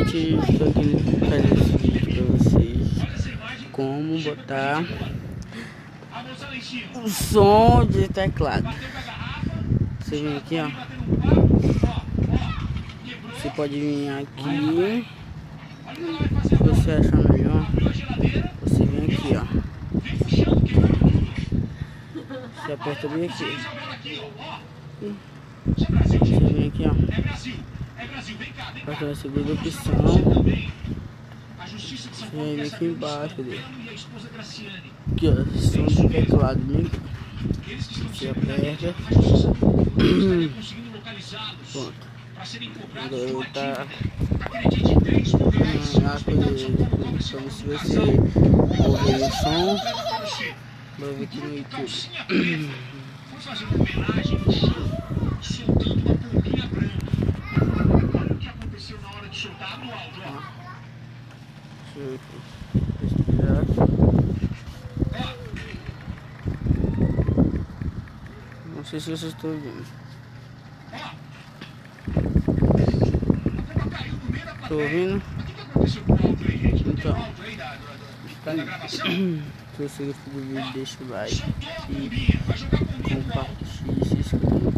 gente, estou aqui fazendo esse vídeo para vocês. Como botar o som de teclado. Você vem aqui, ó. Você pode vir aqui. Se você achar melhor, você vem aqui, ó. Você aperta bem aqui. Você vem aqui, ó. Aperta na segunda opção. Você vem aqui embaixo dele. Aqui, ó. Som de teclado, né? Você aperta. Pronto. Agora eu vou estar na coisa para se você ouvir o som. Vou ver aqui no YouTube. Vamos fazer uma homenagem soltando uma pompinha branca. Olha o que aconteceu na hora de soltar no áudio, ó. Deixa eu respirar. Não sei se vocês estão ouvindo. Tô ouvindo? O que aconteceu com o áudio aí, gente? Então, O áudio aí da gravação? se você gostou do vídeo, deixa o like e compartilhe, se inscreva.